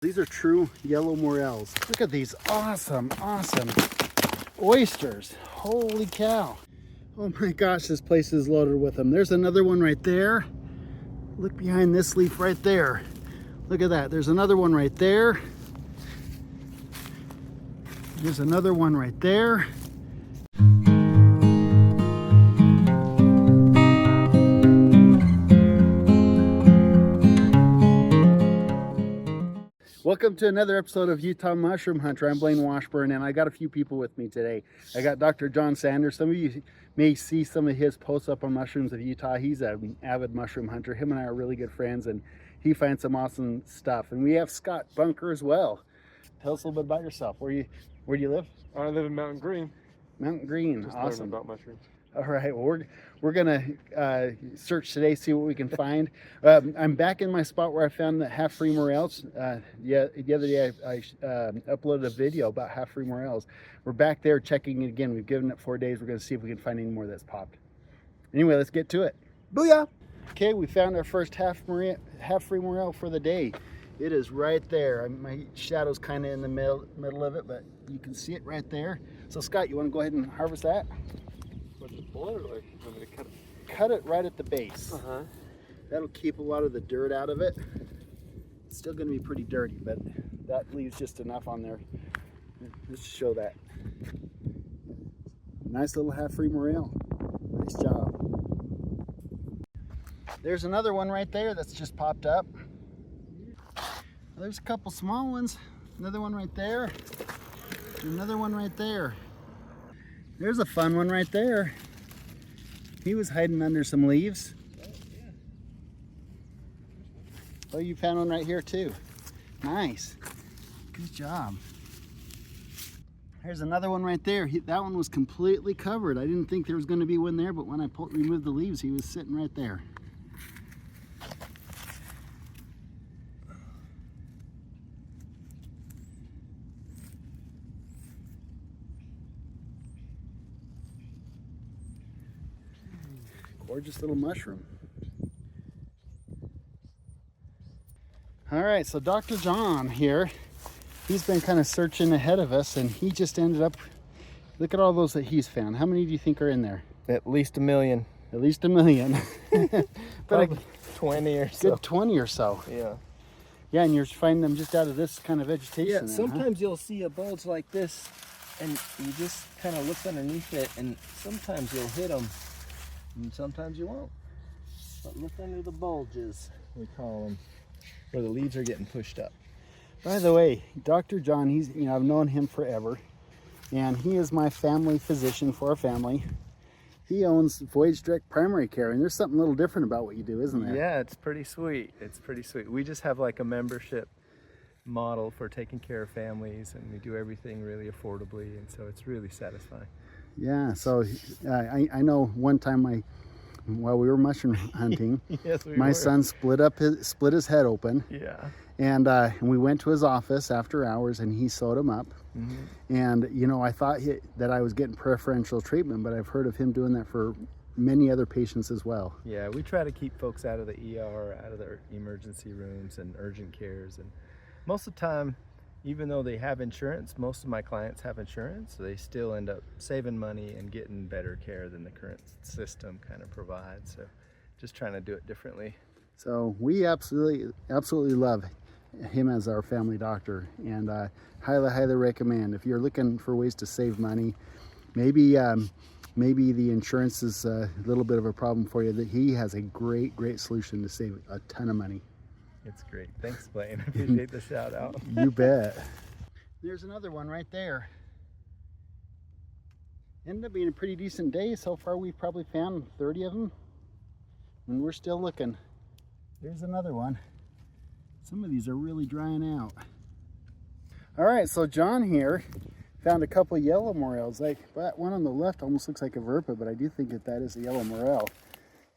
These are true yellow morels. Look at these awesome oysters. Holy cow. Oh my gosh, this place is loaded with them. There's another one right there. Look behind this leaf right there. Look at that. There's another one right there. There's another one right there. Welcome to another episode of Utah Mushroom Hunter. I'm Blaine Washburn, and I got a few people with me today. I got Dr. John Sanders. Some of you may see some of his posts up on Mushrooms of Utah. He's an avid mushroom hunter. Him and I are really good friends, and he finds some awesome stuff. And we have Scott Bunker as well. Tell us a little bit about yourself. Where do you live? I live in Mountain Green. Mountain Green, Just awesome. learning about mushrooms. All right, well, we're gonna search today, see what we can find. I'm back in my spot where I found the half-free morels. The other day I uploaded a video about half-free morels. We're back there checking it again. We've given it 4 days. We're gonna see if we can find any more that's popped. Anyway, let's get to it. Booyah! Okay, we found our first half-free morel for the day. It is right there. My shadow's kind of in the middle of it, but you can see it right there. So Scott, you want to go ahead and harvest that? Just pull it, or like, I'm gonna cut it? Cut it right at the base. Uh-huh. That'll keep a lot of the dirt out of it. It's still going to be pretty dirty, but that leaves just enough on there just to show that. Nice little half-free morel. Nice job. There's another one right there that's just popped up. There's a couple small ones. Another one right there. Another one right there. There's a fun one right there. He was hiding under some leaves. Oh, you found one right here too. Nice. Good job. There's another one right there. That one was completely covered. I didn't think there was going to be one there, but when I removed the leaves, he was sitting right there. Gorgeous little mushroom. All right, so Dr. John here, he's been kind of searching ahead of us, and he just ended up, look at all those that he's found. How many do you think are in there? At least 1 million. At least 1 million. But 20 or so. Good 20 or so. Yeah. Yeah, and you're finding them just out of this kind of vegetation. Yeah, then, sometimes you'll see a bulge like this, and you just kind of look underneath it, and sometimes you'll hit them, and sometimes you won't. But look under the bulges, we call them, where the leaves are getting pushed up. By the way, Dr. John, I've known him forever, and he is my family physician for our family. He owns Voyage Direct Primary Care, and there's something a little different about what you do, isn't there? Yeah, it's pretty sweet. It's pretty sweet. We just have like a membership model for taking care of families, and we do everything really affordably, and so it's really satisfying. Yeah, so I know one time while we were mushroom hunting, Yes, my son split his head open. Yeah. And we went to his office after hours, and he sewed him up. Mm-hmm. And I thought that I was getting preferential treatment, but I've heard of him doing that for many other patients as well. Yeah, we try to keep folks out of the ER, out of their emergency rooms and urgent cares, and most of the time, even though they have insurance, most of my clients have insurance, so they still end up saving money and getting better care than the current system kind of provides. So just trying to do it differently. So we absolutely love him as our family doctor, and highly recommend. If you're looking for ways to save money, maybe the insurance is a little bit of a problem for you, that he has a great solution to save a ton of money. It's great. Thanks, Blaine. I appreciate the shout out. You bet. There's another one right there. Ended up being a pretty decent day. So far we've probably found 30 of them, and we're still looking. There's another one. Some of these are really drying out. All right, so John here found a couple yellow morels. That one on the left almost looks like a verpa, but I do think that is a yellow morel.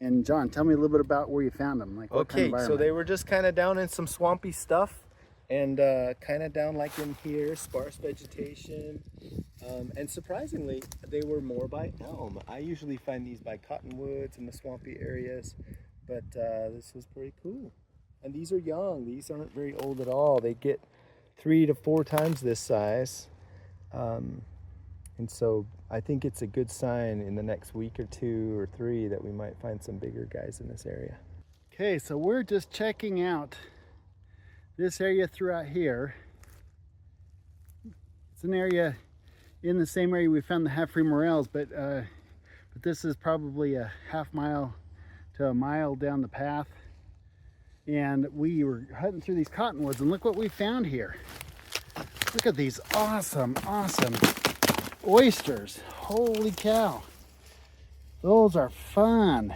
And John, tell me a little bit about where you found them. Like, what kind of Okay, so they were just kind of down in some swampy stuff, and kind of down like in here, sparse vegetation. And surprisingly, they were more by elm. I usually find these by cottonwoods in the swampy areas, but this was pretty cool. And these are young. These aren't very old at all. They get 3 to 4 times this size. And so I think it's a good sign in the next week or 2 or 3 that we might find some bigger guys in this area. Okay, so we're just checking out this area throughout here. It's an area in the same area we found the half-free morels, but this is probably a half mile to a mile down the path. And we were hunting through these cottonwoods, and look what we found here. Look at these awesome oysters. Holy cow. Those are fun.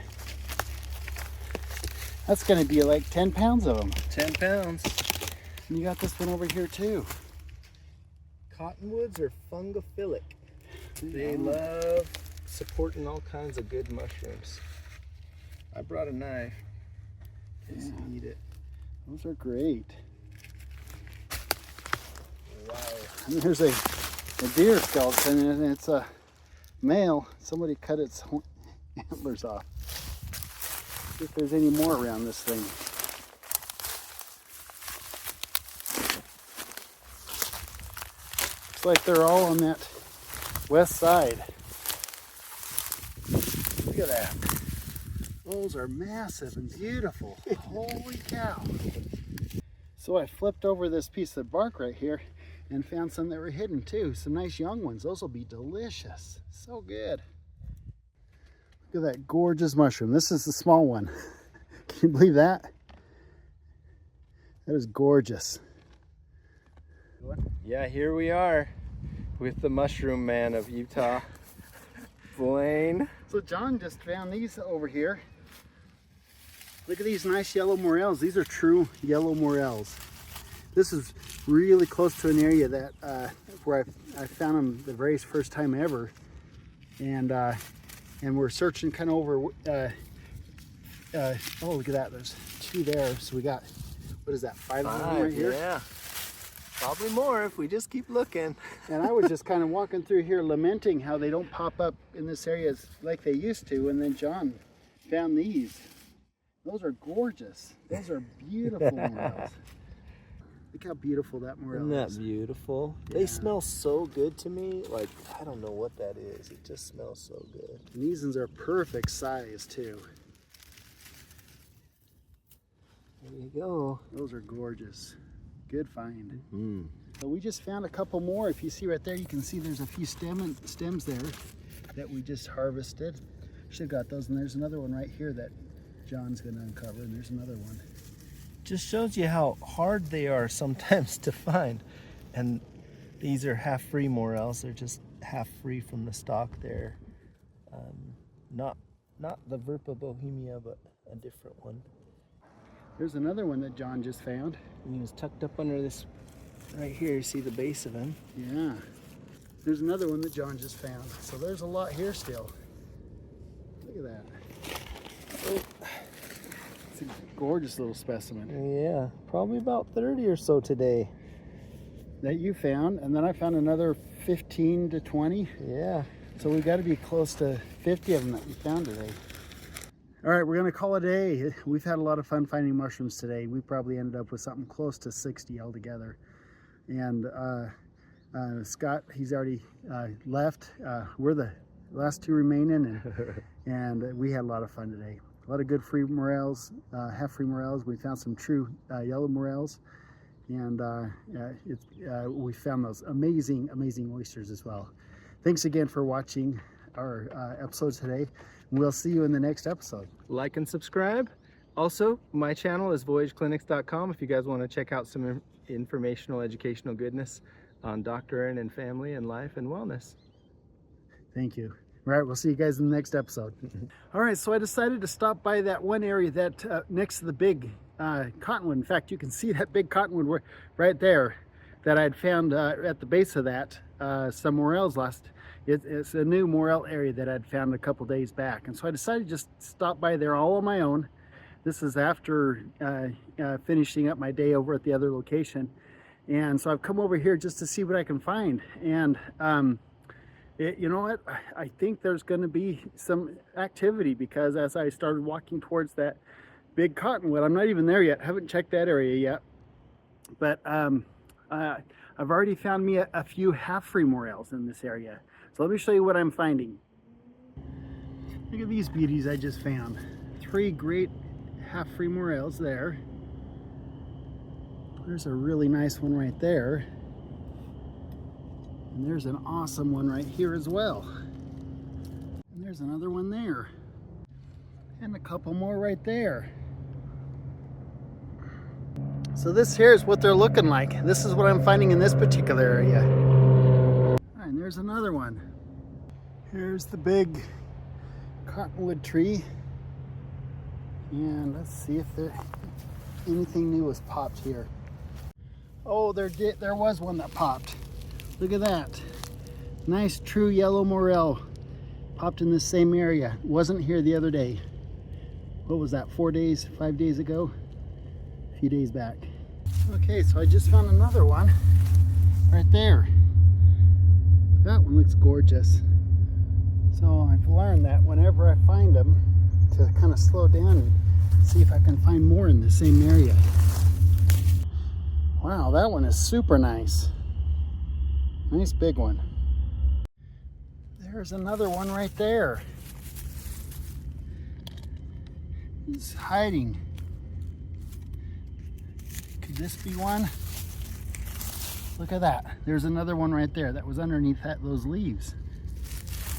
That's gonna be like 10 pounds of them. 10 pounds. And you got this one over here too. Cottonwoods are fungophilic. They love supporting all kinds of good mushrooms. I brought a knife. Just eat it. Those are great. Wow. And here's a deer skeleton, and it's a male. Somebody cut its antlers off. See if there's any more around this thing. Looks like they're all on that west side. Look at that. Those are massive and beautiful. Holy cow. So I flipped over this piece of bark right here and found some that were hidden too. Some nice young ones. Those will be delicious. So good. Look at that gorgeous mushroom. This is the small one. Can you believe that? That is gorgeous. Yeah, here we are with the mushroom man of Utah, Blaine. So John just found these over here. Look at these nice yellow morels. These are true yellow morels. This is really close to an area that where I found them the very first time ever, and we're searching kind of over. Oh, look at that! There's 2 there. So we got, what is that? 5 of them right here. Yeah, probably more if we just keep looking. And I was just kind of walking through here, lamenting how they don't pop up in this area like they used to. And then John found these. Those are gorgeous. Those are beautiful morels. Look how beautiful that morel Isn't that is. beautiful? Yeah. They smell so good to me. Like, I don't know what that is. It just smells so good. And these ones are perfect size too. There you go. Those are gorgeous. Good find. Mm. So we just found a couple more. If you see right there, you can see there's a few stems there that we just harvested. Should have got those. And there's another one right here that John's going to uncover. And there's another one. Just shows you how hard they are sometimes to find. And these are half-free morels. They're just half-free from the stalk there. Not the Verpa bohemia, but a different one. There's another one that John just found. And he was tucked up under this right here. You see the base of him. Yeah. There's another one that John just found. So there's a lot here still. Look at that. Oh. It's a gorgeous little specimen. Yeah, probably about 30 or so today. That you found, and then I found another 15 to 20. Yeah. So we got to be close to 50 of them that we found today. All right, we're gonna call it a day. We've had a lot of fun finding mushrooms today. We probably ended up with something close to 60 altogether. And Scott, he's already left. We're the last 2 remaining, and we had a lot of fun today. A lot of good free morels, half-free morels. We found some true yellow morels, and we found those amazing oysters as well. Thanks again for watching our episode today. We'll see you in the next episode. Like and subscribe. Also, my channel is voyageclinics.com if you guys want to check out some informational, educational goodness on doctrine and family and life and wellness. Thank you. All right, we'll see you guys in the next episode. All right, so I decided to stop by that one area that next to the big cottonwood. In fact, you can see that big cottonwood right there that I'd found at the base of that, some morels it's a new morel area that I'd found a couple days back. And so I decided to just stop by there all on my own. This is after finishing up my day over at the other location. And so I've come over here just to see what I can find. And you know what? I think there's going to be some activity, because as I started walking towards that big cottonwood, I'm not even there yet. I haven't checked that area yet. But I've already found me a few half-free morels in this area. So let me show you what I'm finding. Look at these beauties I just found. 3 great half-free morels there. There's a really nice one right there. And there's an awesome one right here as well. And there's another one there. And a couple more right there. So this here is what they're looking like. This is what I'm finding in this particular area. And there's another one. Here's the big cottonwood tree. And let's see if anything new was popped here. Oh, there was one that popped. Look at that. Nice true yellow morel. Popped in this same area. Wasn't here the other day. What was that, 4 days, 5 days ago? A few days back. Okay, so I just found another one right there. That one looks gorgeous. So I've learned that whenever I find them, to kind of slow down and see if I can find more in the same area. Wow, that one is super nice. Nice big one. There's another one right there. He's hiding. Could this be one? Look at that. There's another one right there that was underneath those leaves.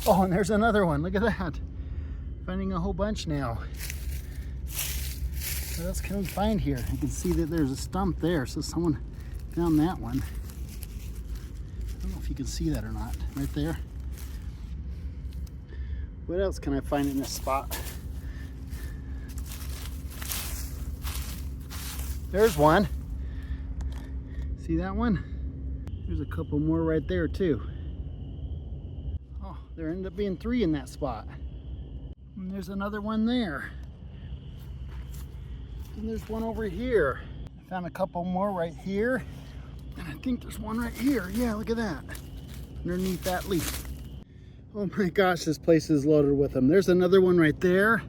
Oh, and there's another one. Look at that. Finding a whole bunch now. What else can we find here? I can see that there's a stump there, so someone found that one. I don't know if you can see that or not. Right there. What else can I find in this spot? There's one. See that one? There's a couple more right there too. Oh, there ended up being 3 in that spot. And there's another one there. And there's one over here. I found a couple more right here. And I think there's one right here. Yeah, look at that. Underneath that leaf. Oh my gosh, this place is loaded with them. There's another one right there.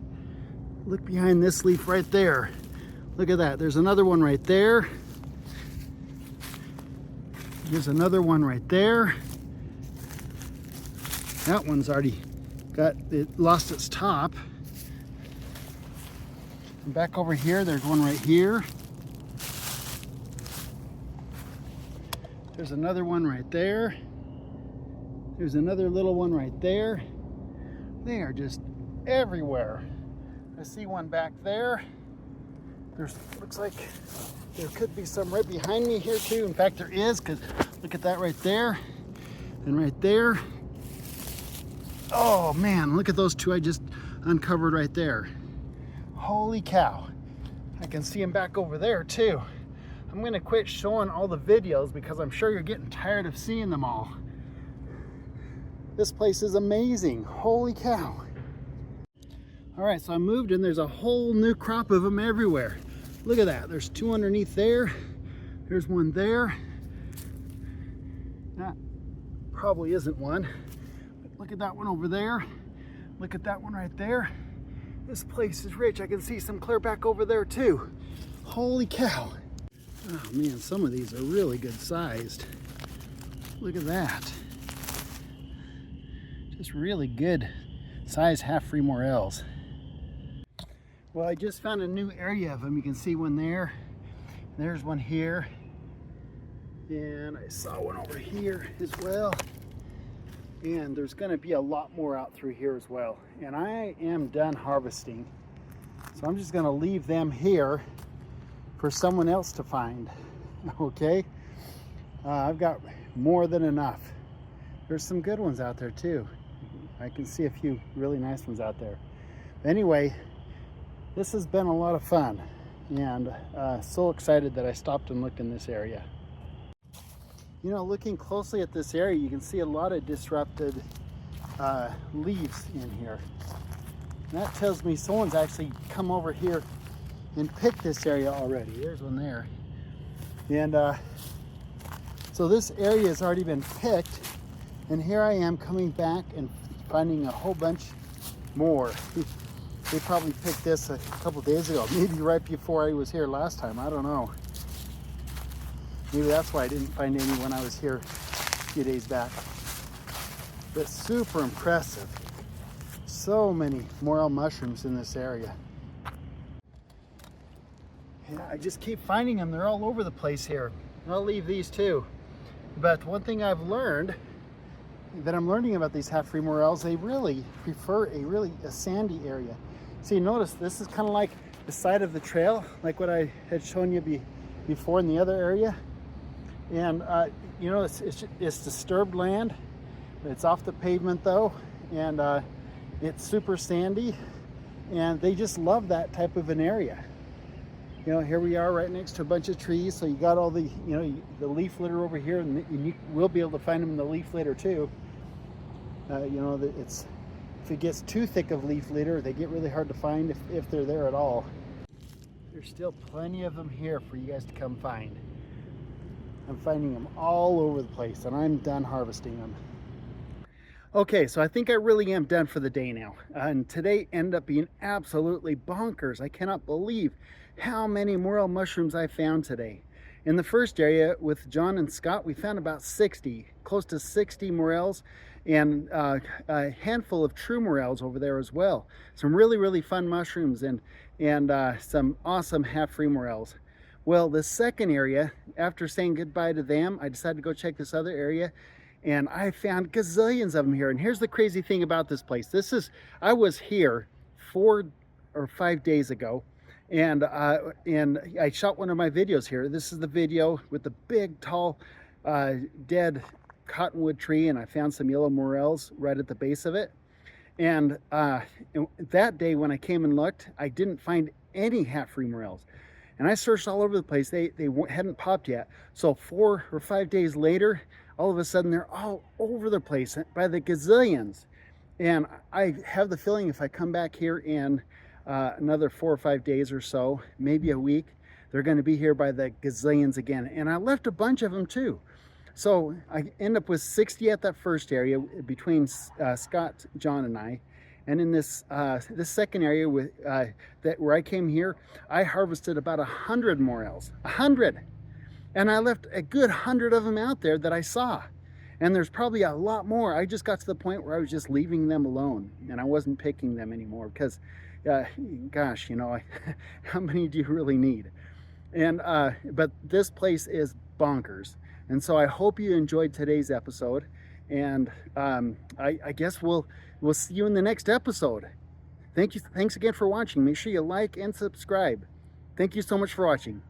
Look behind this leaf right there. Look at that. There's another one right there. There's another one right there. That one's already lost its top. And back over here, there's one right here. There's another one right there. There's another little one right there. They are just everywhere. I see one back there. Looks like there could be some right behind me here too. In fact, there is, because look at that right there and right there. Oh man, look at those 2 I just uncovered right there. Holy cow. I can see them back over there too. I'm gonna quit showing all the videos because I'm sure you're getting tired of seeing them all. This place is amazing. Holy cow. All right, so I moved and there's a whole new crop of them everywhere. Look at that. There's 2 underneath there. There's one there. That probably isn't one. But look at that one over there. Look at that one right there. This place is rich. I can see some clear back over there too. Holy cow. Oh man, some of these are really good sized. Look at that. Just really good size half-free morels. Well, I just found a new area of them. You can see one there. There's one here. And I saw one over here as well. And there's going to be a lot more out through here as well. And I am done harvesting. So I'm just going to leave them here for someone else to find. Okay? I've got more than enough. There's some good ones out there too. I can see a few really nice ones out there. Anyway, this has been a lot of fun. And so excited that I stopped and looked in this area. You know, looking closely at this area, you can see a lot of disrupted leaves in here. And that tells me someone's actually come over here and picked this area already. There's one there. And so this area has already been picked. And here I am coming back and finding a whole bunch more. They probably picked this a couple days ago, maybe right before I was here last time. I don't know. Maybe that's why I didn't find any when I was here a few days back. But super impressive. So many morel mushrooms in this area. Yeah, I just keep finding them. They're all over the place here. I'll leave these too. But one thing I've learned, that I'm learning about these half-free morels, they really prefer a sandy area. See, notice this is kind of like the side of the trail, like what I had shown you before in the other area. And you know, it's disturbed land. It's off the pavement though, and it's super sandy, and they just love that type of an area. You know, here we are right next to a bunch of trees, so you got all the, you know, the leaf litter over here, and you will be able to find them in the leaf litter too. You know, if it gets too thick of leaf litter, they get really hard to find if they're there at all. There's still plenty of them here for you guys to come find. I'm finding them all over the place, and I'm done harvesting them. Okay, so I think I really am done for the day now. And today ended up being absolutely bonkers. I cannot believe how many morel mushrooms I found today. In the first area with John and Scott, we found about 60, close to 60 morels, and a handful of true morels over there as well. Some really fun mushrooms and some awesome half-free morels. Well, the second area, after saying goodbye to them, I decided to go check this other area, and I found gazillions of them here. And here's the crazy thing about this place. I was here 4 or 5 days ago, and I shot one of my videos here. This is the video with the big, tall, dead cottonwood tree, and I found some yellow morels right at the base of it. And that day when I came and looked, I didn't find any half-free morels. And I searched all over the place. They hadn't popped yet. So 4 or 5 days later, all of a sudden they're all over the place by the gazillions. And I have the feeling if I come back here in another 4 or 5 days or so, maybe a week, they're going to be here by the gazillions again. And I left a bunch of them too. So I end up with 60 at that first area between Scott, John, and I. And in this second area where I came here, I harvested about 100 morels. 100! And I left a good 100 of them out there that I saw. And there's probably a lot more. I just got to the point where I was just leaving them alone, and I wasn't picking them anymore because, gosh, you know, how many do you really need? And but this place is bonkers. And so I hope you enjoyed today's episode, and I guess we'll see you in the next episode. Thanks again for watching. Make sure you like and subscribe. Thank you so much for watching.